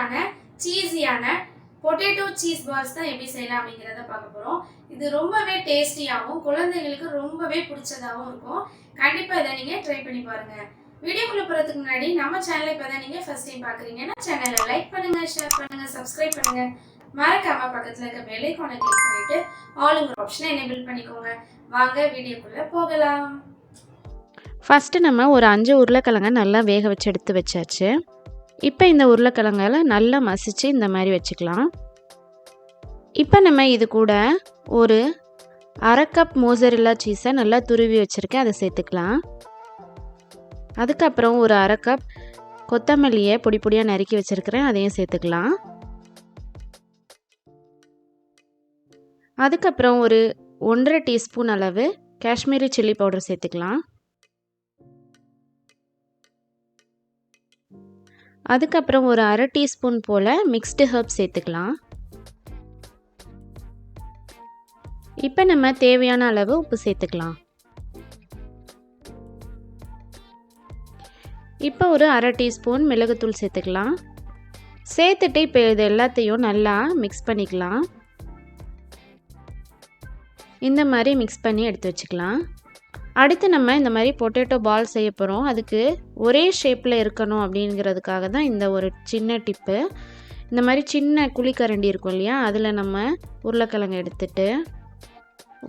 கிறிஸ்பியான சீஸியான potato cheese balls தான் எப்படி செய்யலாம் அப்படிங்கிறத பார்க்க போகிறோம். இது ரொம்பவே டேஸ்டியாகவும் குழந்தைங்களுக்கு ரொம்பவே பிடிச்சதாகவும் இருக்கும். கண்டிப்பாக இதை நீங்கள் ட்ரை பண்ணி பாருங்கள். வீடியோக்குள்ளே போகிறதுக்கு முன்னாடி நம்ம சேனலை இப்போ தான் நீங்கள் ஃபர்ஸ்ட் டைம் பார்க்குறீங்கன்னா சேனலை லைக் பண்ணுங்கள், ஷேர் பண்ணுங்கள், சப்ஸ்கிரைப் பண்ணுங்கள். மறக்காமல் பக்கத்தில் இருக்க பெல் ஐகானை கிளிக் பண்ணிவிட்டு ஆளுங்கிற ஆப்ஷனை எனேபிள் பண்ணிக்கோங்க. வாங்க வீடியோக்குள்ளே போகலாம். ஃபஸ்ட்டு நம்ம ஒரு 5 உருளைக்கிழங்கை நல்லா வேக வச்சு எடுத்து வச்சாச்சு. இப்போ இந்த உருளைக்கிழங்களை நல்லா மசிச்சு இந்த மாதிரி வச்சுக்கலாம். இப்போ நம்ம இது கூட ஒரு 1/2 கப் mozzarella சீஸை நல்லா துருவி வச்சுருக்கேன், அதை சேர்த்துக்கலாம். அதுக்கப்புறம் ஒரு 1/2 கப் கொத்தமல்லியை பொடி பொடியாக நறுக்கி வச்சுருக்கிறேன், அதையும் சேர்த்துக்கலாம். அதுக்கப்புறம் ஒரு 1.5 டீஸ்பூன் அளவு காஷ்மீரி சில்லி பவுடர் சேர்த்துக்கலாம். அதுக்கப்புறம் ஒரு 1/2 டீஸ்பூன் போல் மிக்ஸ்டு ஹெர்ப்ஸ் சேர்த்துக்கலாம். இப்போ நம்ம தேவையான அளவு உப்பு சேர்த்துக்கலாம். இப்போ ஒரு 1/2 டீஸ்பூன் மிளகுத்தூள் சேர்த்துக்கலாம். சேர்த்துட்டு இப்போ இது எல்லாத்தையும் நல்லா மிக்ஸ் பண்ணிக்கலாம். இந்த மாதிரி மிக்ஸ் பண்ணி எடுத்து வச்சுக்கலாம். அடுத்து நம்ம இந்த மாதிரி பொட்டேட்டோ பால் செய்ய போகிறோம். அதுக்கு ஒரே ஷேப்பில் இருக்கணும் அப்படிங்கிறதுக்காக தான் இந்த ஒரு சின்ன டிப்பு. இந்த மாதிரி சின்ன குழிக்கரண்டி இருக்கும் இல்லையா, அதில் நம்ம உருளைக்கிழங்கு எடுத்துட்டு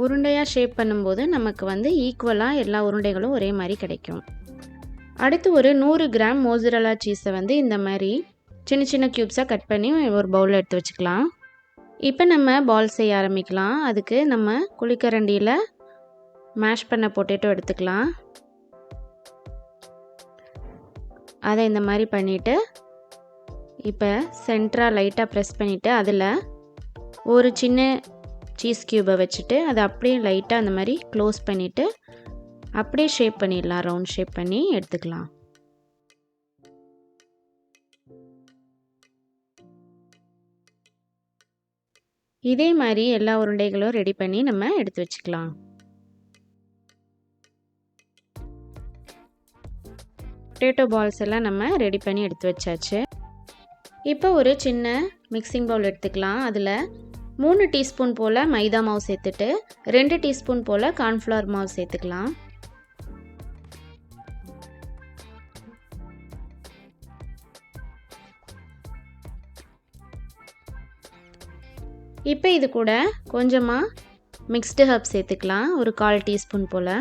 உருண்டையாக ஷேப் பண்ணும்போது நமக்கு ஈக்குவலாக எல்லா உருண்டைகளும் ஒரே மாதிரி கிடைக்கும். அடுத்து ஒரு 100 கிராம் mozzarella சீஸை இந்த மாதிரி சின்ன சின்ன க்யூப்ஸாக கட் பண்ணி ஒரு பவுலில் எடுத்து வச்சுக்கலாம். இப்போ நம்ம பால் செய்ய ஆரம்பிக்கலாம். அதுக்கு நம்ம குழிக்கரண்டியில் மேஷ் பண்ண பொட்டேட்டோ எடுத்துக்கலாம். அதை இந்த மாதிரி பண்ணிவிட்டு இப்போ சென்டராக லைட்டாக ப்ரெஸ் பண்ணிவிட்டு அதில் ஒரு சின்ன சீஸ் க்யூபை வச்சுட்டு அதை அப்படியே லைட்டாக அந்த மாதிரி க்ளோஸ் பண்ணிவிட்டு அப்படியே ஷேப் பண்ணிடலாம். ரவுண்ட் ஷேப் பண்ணி எடுத்துக்கலாம். இதே மாதிரி எல்லா உருண்டைகளும் ரெடி பண்ணி நம்ம எடுத்து வச்சுக்கலாம். பொட்டேட்டோ பால்ஸ் எல்லாம் நம்ம ரெடி பண்ணி எடுத்து வச்சாச்சு. இப்போ ஒரு சின்ன மிக்சிங் பவுல் எடுத்துக்கலாம். அதில் 3 டீஸ்பூன் போல் மைதா மாவு சேர்த்துட்டு 2 டீஸ்பூன் போல் கார்ன்ஃப்ளவர் மாவு சேர்த்துக்கலாம். இப்போ இது கூட கொஞ்சமாக மிக்ஸ்டு ஹர்ப்ஸ் சேர்த்துக்கலாம். ஒரு 1/4 டீஸ்பூன் போல்.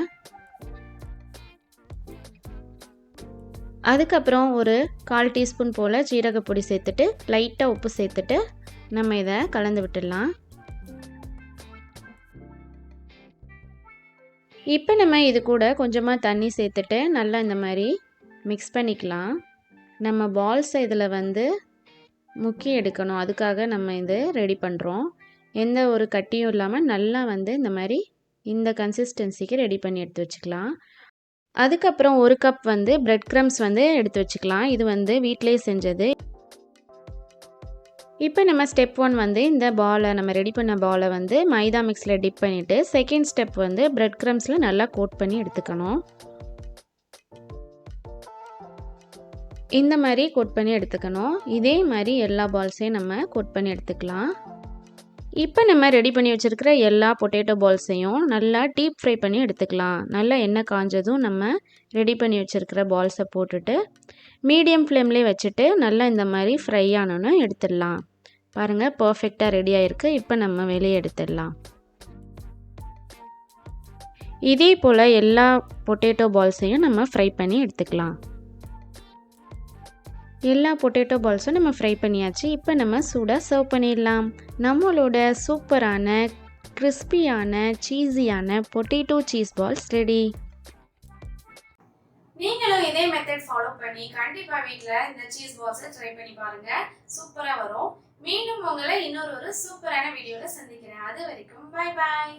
அதுக்கப்புறம் ஒரு 1/4 டீஸ்பூன் போல் ஜீரகப்பொடி சேர்த்துட்டு லைட்டாக உப்பு சேர்த்துட்டு நம்ம இதை கலந்து விட்டுடலாம். இப்போ நம்ம இது கூட கொஞ்சமாக தண்ணி சேர்த்துட்டு நல்லா இந்த மாதிரி மிக்ஸ் பண்ணிக்கலாம். நம்ம பால்ஸை இதில் முக்கி எடுக்கணும், அதுக்காக நம்ம இது ரெடி பண்ணுறோம். எந்த ஒரு கட்டியும் இல்லாமல் நல்லா இந்த மாதிரி இந்த கன்சிஸ்டன்சிக்கு ரெடி பண்ணி எடுத்து வச்சுக்கலாம். அதுக்கப்புறம் ஒரு கப் பிரெட் க்ரம்ஸ் எடுத்து வச்சுக்கலாம். இது வீட்டிலேயே செஞ்சது. இப்போ நம்ம ஸ்டெப் 1 இந்த பாலை நம்ம ரெடி பண்ண பாலை மைதா மிக்ஸில் டிப் பண்ணிவிட்டு செகண்ட் ஸ்டெப் பிரெட் க்ரம்ஸில் நல்லா கோட் பண்ணி எடுத்துக்கணும். இந்த மாதிரி கோட் பண்ணி எடுத்துக்கணும். இதே மாதிரி எல்லா பால்ஸையும் நம்ம கோட் பண்ணி எடுத்துக்கலாம். இப்போ நம்ம ரெடி பண்ணி வச்சுருக்கிற எல்லா பொட்டேட்டோ பால்ஸையும் நல்லா டீப் ஃப்ரை பண்ணி எடுத்துக்கலாம். நல்லா எண்ணெய் காஞ்சதும் நம்ம ரெடி பண்ணி வச்சுருக்கிற பால்ஸை போட்டுட்டு மீடியம் ஃப்ளேம்லேயே வச்சுட்டு நல்லா இந்த மாதிரி ஃப்ரை ஆனோன்னு எடுத்துடலாம். பாருங்கள், பர்ஃபெக்டாக ரெடி ஆகிருக்கு. இப்போ நம்ம வெளியே எடுத்துடலாம். இதே போல் எல்லா பொட்டேட்டோ பால்ஸையும் நம்ம ஃப்ரை பண்ணி எடுத்துக்கலாம். எல்லா பொட்டேட்டோ பால்ஸும் நம்ம ஃப்ரை பண்ணியாச்சு. இப்போ நம்ம சூடாக சர்வ் பண்ணிடலாம். நம்மளோட சூப்பரான கிறிஸ்பியான சீஸியான பொட்டேட்டோ சீஸ் பால்ஸ் ரெடி. நீங்களும் இதே மெத்தட் ஃபாலோ பண்ணி கண்டிப்பாக வீட்டில் இந்த சீஸ் பால்ஸை ட்ரை பண்ணி பாருங்கள். சூப்பராக வரும். மீண்டும் உங்களை இன்னொரு சூப்பரான வீடியோவில் சந்திக்கிறேன். அது வரைக்கும் பாய் பாய்.